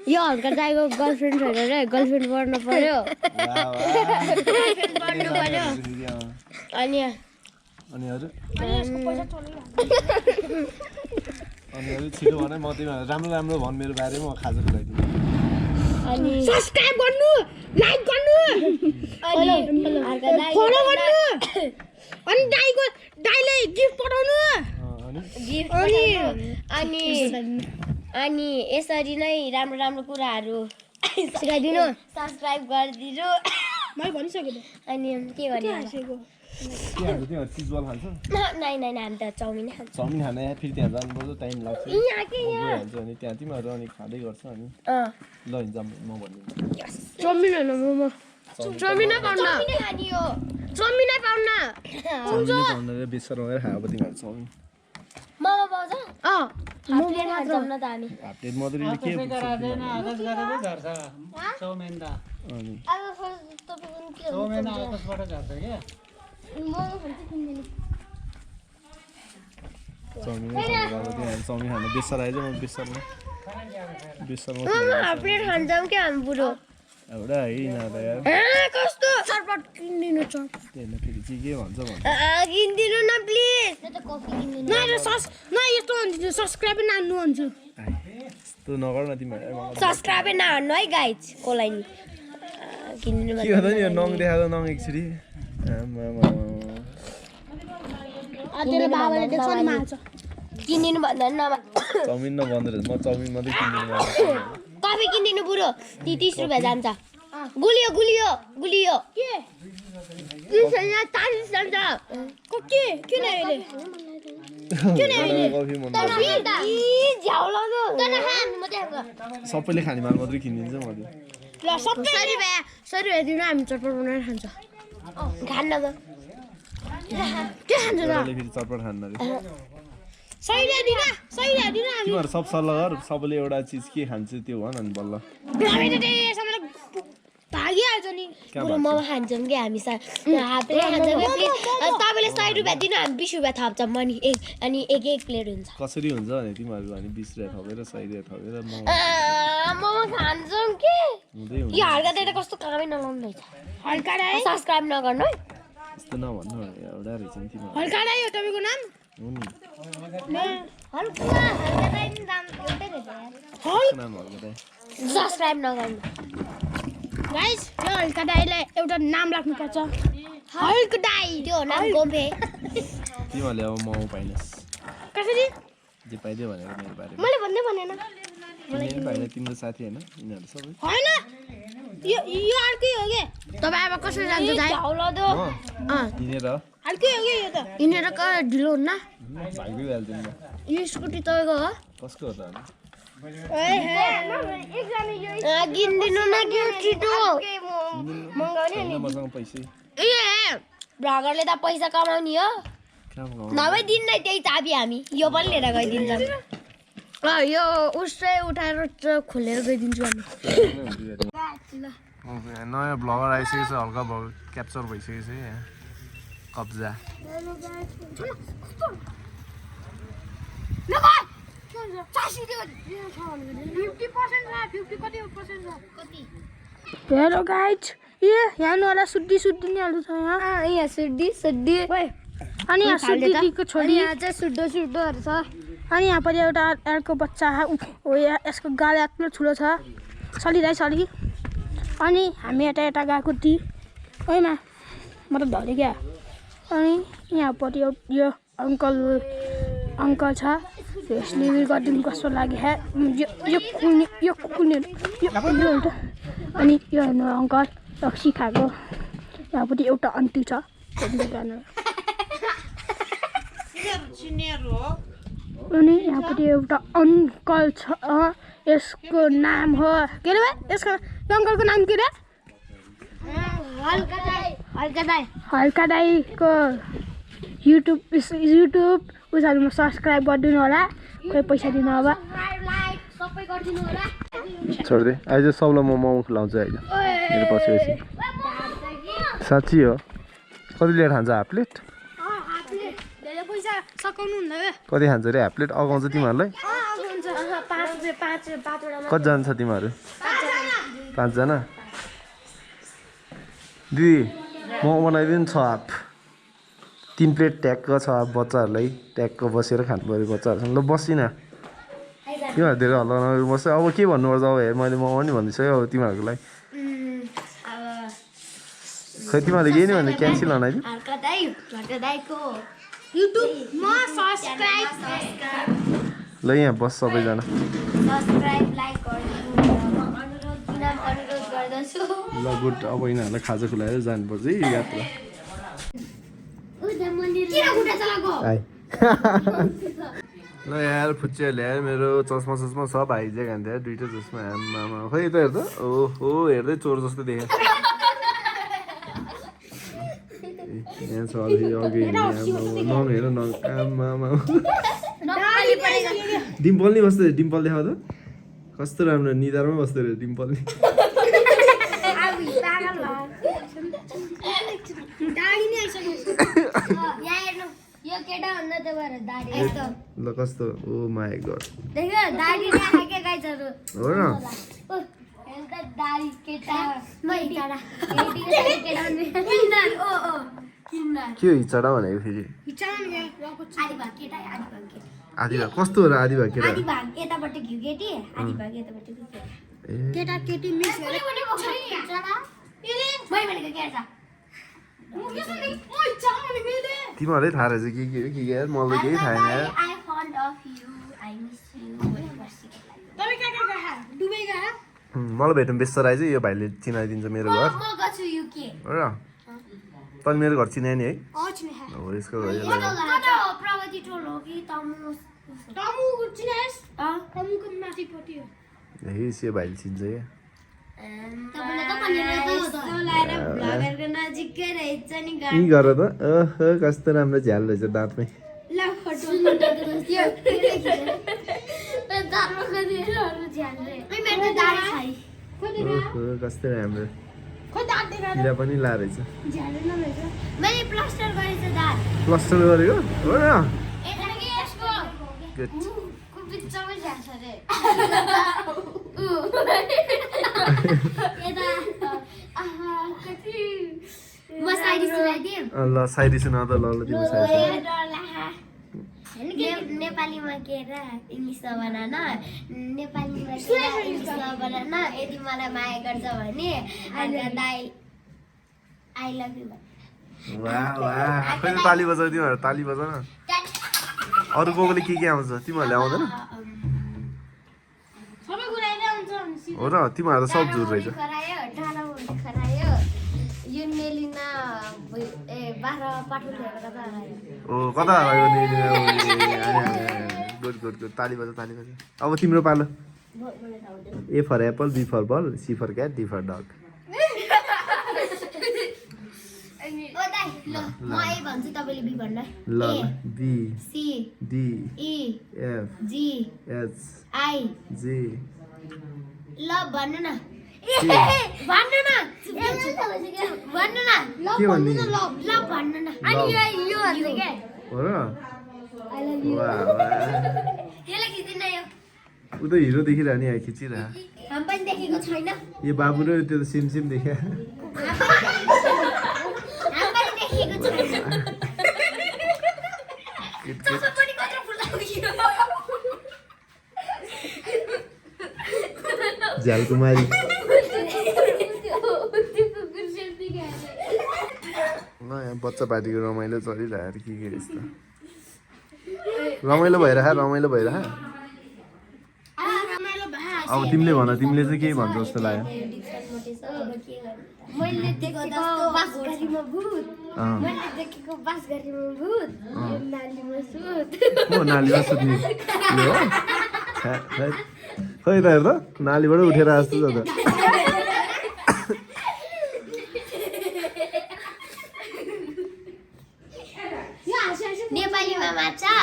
यो हल्का दाइको गर्लफ्रेन्ड छैन रे गर्लफ्रेन्ड पर्नु पर्यो अनि अरू छिटो भने म तिमीहरू राम्रो भन् मेरो बारेमा खाजा खुवाइदिनु अनि सब्स्क्राइब गर्नु लाइक गर्नु अनि फलो गर्नु अनि दाइले गिफ्ट पठाउनु अनि यसरी नै राम्रो कुराहरू सिकाइदिनु सब्स्क्राइब गरिदिनु मैले भनिसकेँ अनि के गर्ने तिमीहरू चिजबल खान्छ नै हामी त चाउमिन खान्छ चाउमिन खान फेरि त्यहाँ जानुपर्छ टाइम लाग्छ गइहाल्छ अनि त्यहाँ तिमीहरू अनि खाँदै गर्छ अनि ल हिँड्छ म भनिदिन्छु चाउमिन होइन मोमो चाउमिनै पाउन खानी हो चाउमिनै पाउन चाउमिन पाउन बेसर भएर खायो अब तिमीहरू चाउमिन मोमो पाउँछ मोमो मात्र न त हामी हाफ प्लेट मात्रै के अब चाउमिन खानु बेसर आएछ म बेसरमा हाफ प्लेट खान्छौँ क्या हामी बुढो एउटा होइन त यार कस्तो चटपट किनिदिनु छ त्यसले फेरि चाहिँ के भन्छ किनिदिनु न प्लिज सब्सक्राइब नान्नु भन्छु यस्तो नगर न तिमीहरू सब्सक्राइब नहान्नु है गाइज कोलाई नि किनिदिनु के गर्दा नि यो नङ देखाएको नङ एकचोटि किनिदिनु भन्दा नभए चाउमिन नभन्दो रहेछ म चाउमिन मात्रै किनिदिनु कफी किनिदिनु बुढो 30 रुपियाँ जान्छ गुलियो गुलियो गुलियो के 40 जान्छ किन अहिले कफी मन सबैले खाने माल मात्रै किनिदिन्छ म ल सबै 100 रुपियाँ दिनु हामी चटपट बनाएर खान्छ खान्न त के खान्छ त फेरि चटपट खान्न रे सही दिन तिमीहरू सब सल्लाह गर सबैले एउटा चिज के खान्छ त्यो भन अनि बल्ल भागिहाल्छ नि पुरो मोमो खान्छौँ कि हामी हाफ प्लेट खान्छौँ तपाईँले 100 रुपियाँ दिनु हामी 20 रुपियाँ थप्छौँ अनि एक प्लेट हुन्छ कसरी हुन्छ भने तिमीहरू भने 20 रुपियाँ थपेर 100 रुपियाँ थपेर मोमो खान्छौँ कि हुँदै हुन्छ यो हल्का त कस्तो कामै नलाउनु रहेछ हल्का राई सब्सक्राइब नगर्नु है यस्तो नभन्नु एउटा रहेछ नि तिमीहरू हल्का राई हो तपाईँको नाम हो नि हल्का राई नाम एउटै रहेछ नाम हल्का दाइ सब्सक्राइब नगर्नु गाइस यो हल्का दाईलाई एउटा नाम राख्नुपर्छ हल्का दाई त्यो नाम गोम्फे तिमीहरूले अब मोमो पाइनस् कसरी जे पाइदियो भनेर मेरो बारेमा मैले भन्दै भनेन तिमीले पाइन तिम्रो साथी होइन यिनीहरू सबै होइन यो अर्कै हो के तपाईँ अब कसरी जान्छ दाइ झौलादो हिँडेर अर्कै हो के यो त हिँडेर ढिलो हुन्न भाग्दै हाल्छ नि यो स्कुटी तपाईँको हो कसको हो त किनिदिनु न के छिटो मसँग पैसै ए भ्लगरले त पैसा कमाउने हो कहाँ नभए दिन्न त्यही चाबी हामी यो पनि लिएर गइदिन्छौँ यो उसै उठाएर खोलेर गइदिन्छु हामी नयाँ भ्लगर आइसकेको छ हल्का भ्लग क्याप्चर भइसकेको छ यहाँ कब्जा हेलो गाइज ये यहाँ सुड्डी नि हाल्नु छ यहाँ सुड्डी अनि यहाँ सुड्डीको छोरी यहाँ चाहिँ सुड्डोहरू छ अनि यहाँ पनि एउटा अर्को बच्चा हो यसको गाल यत्रो ठुलो छ सली अनि हामी यता गएको थियौँ ओइमा म त धरे क्या अनि यहाँपट्टि यो अङ्कल छ यसले उयो गरिदिनु कस्तो लाग्यो यो कुकुर्ने एउटा अनि यो हेर्नु अङ्कल रक्सी खाएको यहाँपट्टि एउटा आन्टी छ अनि यहाँपट्टि एउटा अङ्कल छ यसको नाम हो के अरे भाइ यसको अङ्कलको नाम के अरे हल्का दाईको युट्युब उसहरूमा सब्सक्राइब गरिदिनु होला खोइ पैसा दिनु अब छोड्दै आइज सबलाई म मोमो खुलाउँछु अहिले मेरो पछि साँच्ची हो कति लिएर खान्छ हाफ प्लेट कति खान्छ अरे हाफ प्लेट अगाउँछ तिमीहरूलाई कतिजना छ तिमीहरू 5 जना दिदी मोमो बनाइदिनु 6 हाफ 3 प्लेट ट्याक्क छ बच्चाहरूलाई ट्याक्क बसेर खानु पऱ्यो बच्चाहरूसँग ल बसिन तिमीहरू धेरै हल्ला नगरेर बस्छ अब के भन्नुपर्छ अब हेर मैले मोमो नि भन्दैछु अब तिमीहरूको लागि खै तिमीहरूले केही नि भने क्यान्सल बनाइदियो ल यहाँ बस सबैजना ल गुड अब यिनीहरूलाई खाजा खुलाएर जानुपर्छ है यात्रा ल यार फुच्चिया ल्यायो मेरो चस्मा छ भाइजे खान्थ्यो 2टा चस्मा आमा खै त हेर्दा ओहो हेर्दै चोर जस्तो देखेँ यहाँ छ अघि नहेर न आमा डिम्पल नि बस्दै डिम्पल देखाउ त कस्तो राम्रो निधारमै बस्दो रहेछ डिम्पल नि यो केटा भन्दा त भएर दाढी ल कस्तो ओ माय गॉड देख्यो दाढी राखेको गाइजहरु हो र एउटा दाढी केटा मैटाडा केटा ओ किन्ना के हो हिचडा भनेको फेरि आधी भाग केटा आधी भाग केटा आधी भाग कस्तो हो र आधी भाग केटा आधी भाग यतापट्टि घिउ केटी आधी भाग यतापट्टि घिउ केटी केटा केटी मिक्स मैले भनेको केटा तिमीहरूलाई थाहा रहेछ के हो के यार मलाई केही थाहा छैन यार I fond of you I miss you तपाईँ कहाँ गए दुबई गए मलाई भेट्नु व्यस्त रहेछ यो भाइले चिनाइदिन्छ मेरो घर म गछु युके हो र तैँले मेरो घर चिनायो नि है आउँछु नि हो यसको घर कता हो प्रगति टोल हो कि तमु तमु चिनाइस् तमुको माथिपट्टि हो यही से भाइले चिन्छ क्या भ्लगरको नजिकै रहेछ नि यी गर त कस्तो राम्रो झ्याल रहेछ दाँतमै कस्तो राम्रो किरा पनि ला रहेछ मैले प्लास्टर गरेछ दाँत प्लास्टर गरेको हो र गुड बिचमै झ्याल्छ रे म साइडी सुनाइदिएँ ल साइडी सुना त ल तिम्रो साइडी नेपालीमा के र इङ्ग्लिसमा भन न नेपालीमा के र इङ्ग्लिसमा भन न यदि मलाई माया गर्छ भने दाइ आई लभ यु वाह वाह फेरि ताली बजाउ तिमीहरू ताली बजाउ न अरू कोले के आउँछ तिमीहरूले आउँदैन सबै कुरा नै आउँछ हो र तिमीहरू त सब झुर रहेछ खरायो यो नेलिना ए 12 पाठुल लिएर कता आयो ओ कता आयो नि गुड गुड गुड ताली बजा अब तिम्रो पालो A for apple B for ball C for cat D for dog ओ दाइ ल म ए भन्छु तपाईले बी भन्नु ल B C D E F G H I J ल भन्नु न भन्नु न भन्नु न के भन्ने ल भन्नु न अनि यो भन्नु के हो र आई लभ यु वाह वाह यसले खिचिन यो उ त हिरो देखिरहने यहाँ खिचिरह हम पनि देखेको छैन यो बाबु र त्यो त सिम सिम देखा हम पनि देखेको छैन चस्मा पनि कत्रो फुलाउँयो झ्याल कुमारी यहाँ बच्चा पार्टीको रमाइलो चलिरहेको के यस्तो रमाइलो भइरह अब तिमीले भन तिमीले चाहिँ के भन्छ जस्तो लाग्यो मैले देखेको बासगढीमा भूत मैले देखेको बासगढीमा भूत नालीमा सुत हो नालीमा सुत्ने हो खै त हेर त नालीबाट उठेर जस्तो छ त नेपालीमा माछा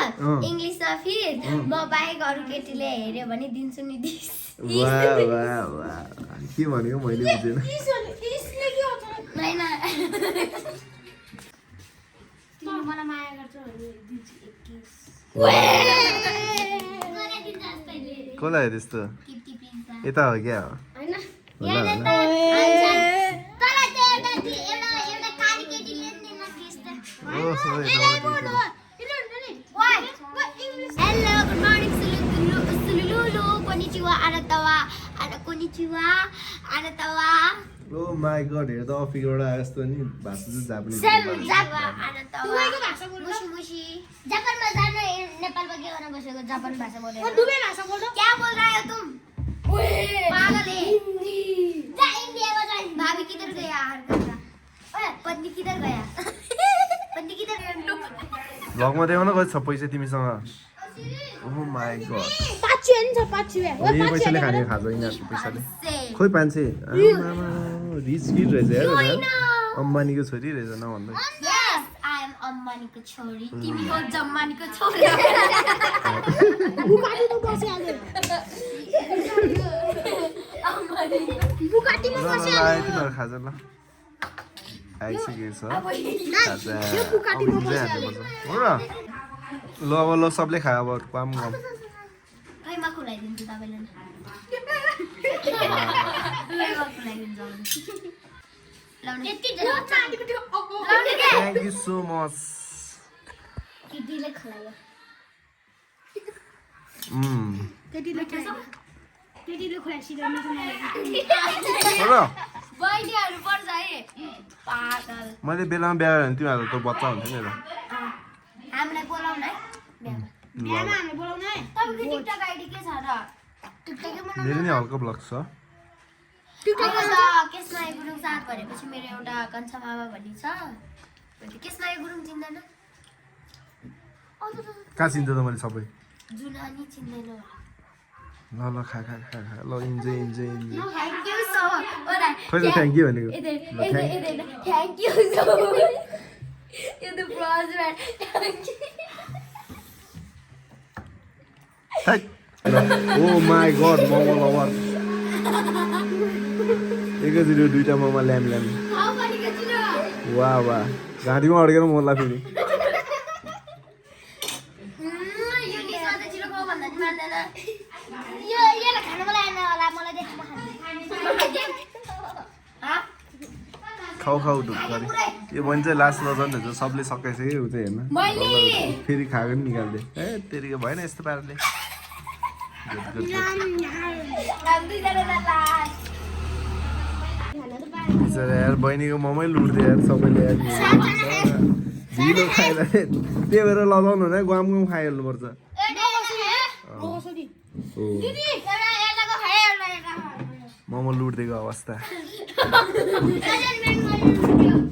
इङ्ग्लिसमा फिर म बाहेक अरू केटीले हेऱ्यो भने दिन्छु नि दिस वाह वाह वाह के भनेको मैले बुझेन होइन मलाई माया गर्छ भने दिन्छु 21 कसलाई त्यस्तो यता हो क्या हैन होला Hello, good morning, Sululu, konnichiwa, anatawa. Oh my God हेर त अफिसबाट आए जस्तो नि भाषा चाहिँ जापानिज मुसी जापानमा जाने नेपालमा के गर्न बसेको जापान भाषा बोलेर दुबई भाषा बोल्छ क्या बोल रहा है तुम पागल है जा इंडिया में जा भाभी किधर गया हर करता ओए पत्नी किधर गया भ्लगमा देखाउन कति छ पैसा तिमीसँग ओ माय गॉड पाँच छ पाँच यो पैसाले खाने खाजा यिनीहरूको पैसाले खोइ 500 रिच किड रहेछ यार अम्बानीको छोरी रहेछ नभन्दा Yes, I am अम्बानीको छोरी तिमी हो जम्मानीको छोरी बुकाटीमा बसिहाल्यो बुकाटीमा तिनीहरू खाजा ल आइसकेको छ खाजा अब हिजै हाल्नुपर्छ हो र ल अब ल सबले खायो अब काम गम खैमा खुलाइदिन्छु तपाईँलाई थ्याङ्क यू सो मच केटीले खुलायो केटीले खुलाइसिँदैन हो र बहिनीहरू पर्छ है पागल मैले बेलामा बिहा गरेँ भने तिमीहरू त बच्चा हुन्थ्यो नि हामीलाई बोलाउन है बिहामा हामी बोलाउन है तपाईँको टिकटक आइडी के छ र टिकटकै बनाउनु मेरो नि हल्का ब्लग छ केसमाया गुरुङ साथ भनेपछि मेरो एउटा कन्छा मामा भन्ने छ केसमाया गुरुङ चिन्दैन कहाँ चिन्छ त मैले सबै जुन अनि चिन्दैन ल ल खा खा खा खा ल enjoy enjoy enjoy thank you so खोइ त थ्याङ्क यू भनेको थ्याङ्क यू सो यो त ब्रजम्यान ओ माई गड मोमो लभर एकैचोटि दुईटा मोमो ल्याम ल्याम वाह वाह घाँटीमा अड्केर मोला फेरि खाउ खाउ ढुक्करी यो बहिनी चाहिँ लास्ट लजाउनु हुन्छ सबले सकाइसक्यो ऊ चाहिँ हेर्न फेरि खाएको नि निकालिदिए ए तेरिको भएन यस्तो पाराले बिचरा यार बहिनीको मोमै लुट्दै यार सबैले यार ढिलो खाएर त्यही भएर लगाउनु हुँदैन गुवाम गुम खाइहाल्नुपर्छ मोमो लुट्दिएको अवस्था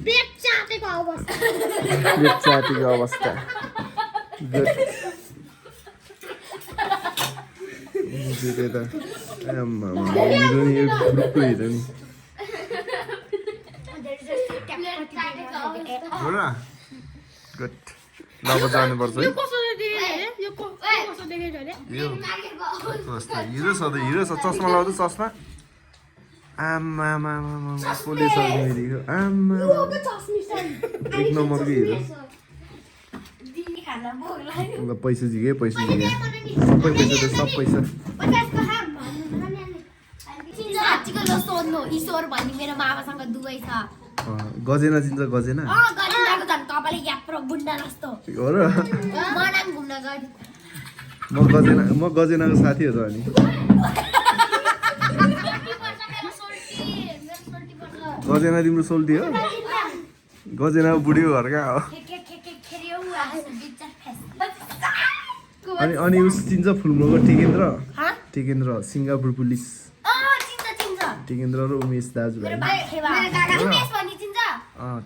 पेट चाटेको अवस्था पेट चाटेको अवस्था गुड हिरो नि यो ग्रुपको हिरो नि हो र गुड ल अब जानुपर्छ है यो कस्तो हिरो छ त हिरो छ चस्मा लगाउँछ चस्मा आमा कसले छ मेरीको आमा एक नम्बरको हिरो पैसा झिके पैसा झिके सबै पैसा त सब पैसा ईश्वर भन्ने मेरो मामासँग दुवै छ गजेना चिन्छ गजेना गजेनाको झन् कपाले याप्रो बुन्डा जस्तो हो र मनाङ घुम्न गयो म गजेनाको साथी हो त अनि गजेना तिम्रो सोल्टी हो गजेनाको बुढीको घर कहाँ हो अनि उस चिन्छ फुलमोको टिकेन्द्र सिङ्गापुर पुलिस टिकेन्द्र र उमेश दाजुभाइ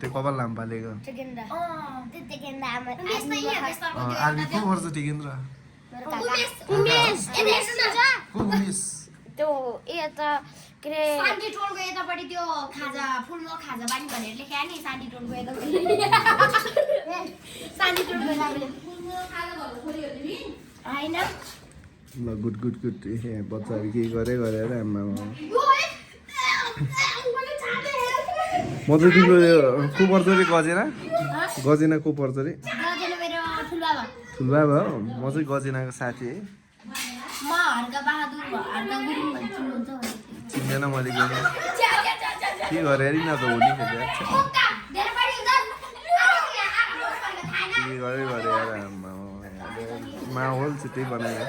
त्यो कपाल लाम्पालेको आर्मी को पर्छ टिकेन्द्र उमेश त्यो यता के अरे शान्ति टोलको यतापट्टि त्यो खाजा फुलमा खाजा बानी भनेर लेख्या नि शान्ति टोलको यतापट्टि शान्ति टोलको यतापट्टि फुलमा खाजा भएको खोल्यो तिमी हैन ल गुड गुड गुड ए बच्चाहरू के गरेर आमा म चाहिँ तिम्रो को पर्छ रे गजेना को पर्छ रे गजेना मेरो ठुलबाबा ठुलबाबा हो म चाहिँ गजेनाको साथी है म हर्का बहादुर हर्का गुरुङ भन्नुहुन्छ चिन्दैन मैले के गरेर न त होली खेल्छ के गरे यार माहौल चाहिँ त्यही बनायो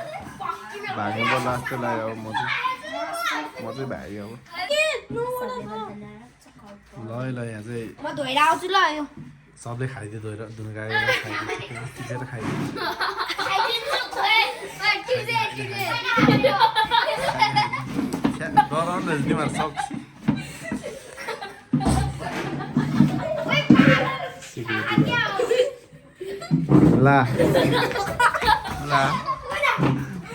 भाग्नु त लास्ट लाग्यो अब म चाहिँ भागेँ अब ल यहाँ चाहिँ म धोएर आउँछु ल यो सबले खाइदियो धोएर धुनगाएर खाइदियो खाइदियो डराउनु तिमीहरू सक्छ ला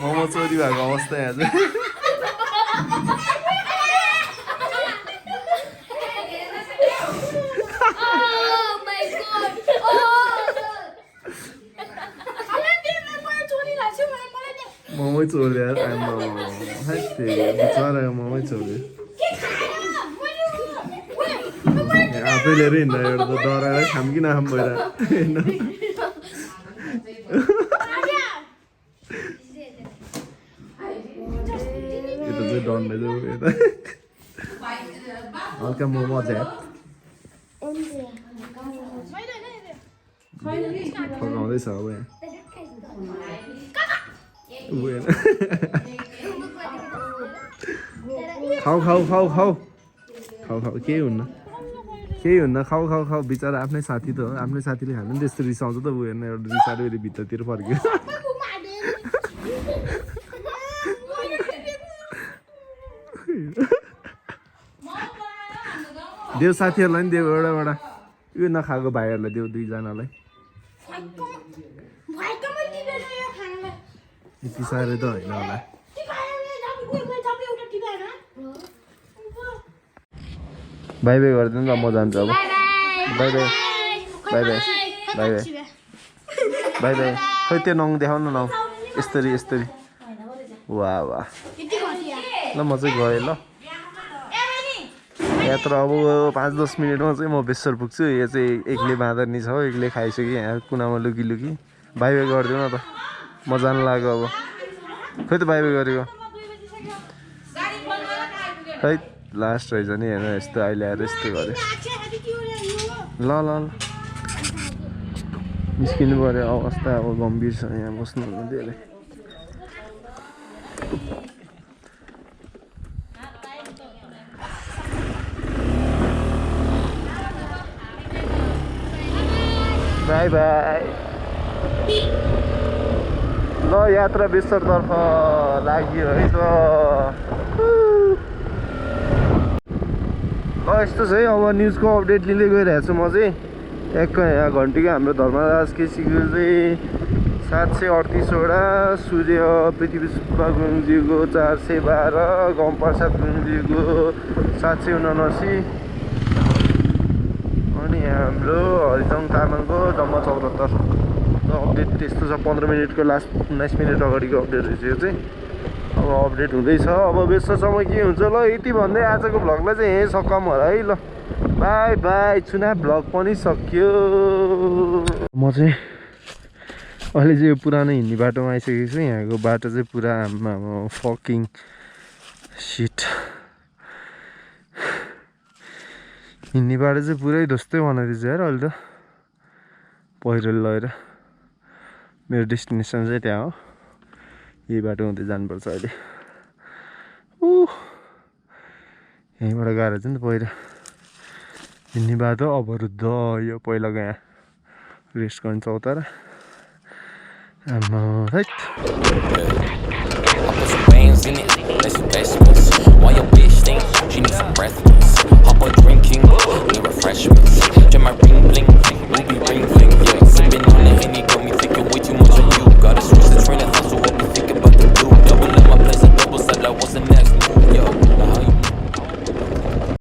मोमो चोरी भएको अवस्था यहाँ चाहिँ मोमै चोर्यो यार बिचराको मोमै चोर्यो आफै लिएर हिँड्दा एउटा त डराएर खाम कि नखाम भइरहेको यता चाहिँ डन्डै चाहिँ यता हल्का मोमो झ्याप फकाउँदैछ अब यहाँ खाऊ खाऊ खाऊ खाऊ खाऊ खाऊ केही हुन्न खाऊ खाऊ खाऊ बिचरा आफ्नै साथी त हो आफ्नै साथीले खानु नि त्यस्तो रिसाउँछ त ऊ हेर्न एउटा रिसाएर फेरि भित्रतिर फर्क्यो देऊ साथीहरूलाई नि देऊ एउटा यो नखाएको भाइहरूलाई देऊ दुईजनालाई यति साह्रै त होइन होला बाई बाई गरिदिनु ल म जान्छु अब by by by by by by by by खै त्यो नङ देखाउनु न यस्तरी वाह वाह ल म चाहिँ गएँ ल यात्रा अब 5-10 मिनटमा चाहिँ म बेसर पुग्छु यो चाहिँ एक्लै बाँदर्नी छ हो एक्लै खाइसक्यो यहाँ कुनामा लुकी बाई बाई गरिदिउ न त म जानु लाग्यो अब खै त बाई बाई गरेको खै लास्ट रहेछ नि हेर्न यस्तो अहिले आएर यस्तो गऱ्यो ल ल ल निस्किनु पऱ्यो अवस्था अब गम्भीर छ यहाँ बस्नु धेरै बाई बाई ल यात्रा बेसरतर्फ लाग्यो है त ल यस्तो छ है अब न्युजको अपडेट लिँदै गइरहेको छु म चाहिँ यहाँ घन्टीको हाम्रो धर्मराज केसीको चाहिँ 738वटा सूर्य पृथ्वी सुब्बा गुरुङज्यूको 412 गमप्रसाद गुरुङज्यूको 779 अनि हाम्रो हरिजङ तामाङको जम्मा 74 अपडेट त्यस्तो छ 15 मिनटको लास्ट 19 मिनट अगाडिको अपडेट रहेछ यो चाहिँ अब अपडेट हुँदैछ अब बेससम्म के हुन्छ ल यति भन्दै आजको भ्लगलाई चाहिँ यहीँ सकाम होला है ल बाई बाई चुनाव भ्लग पनि सक्यो म चाहिँ अहिले चाहिँ यो पुरानो हिँड्ने बाटोमा आइसकेको छु यहाँको बाटो चाहिँ पुरा फकिङ सिट हिँड्ने बाटो चाहिँ पुरै ध्वस्तै बनाइदिएछ यार अहिले त पहिरोले लगेर मेरो डेस्टिनेसन चाहिँ त्यहाँ हो यही बाटो हुँदै जानुपर्छ अहिले यहीँबाट गएर चाहिँ त पहिरो हिँड्ने बाटो अवरुद्ध यो पहिलाको यहाँ रेस्ट गर्ने चौतारा आमा है While your bitch think she needs some breathless. Hop on drinking, need refreshments.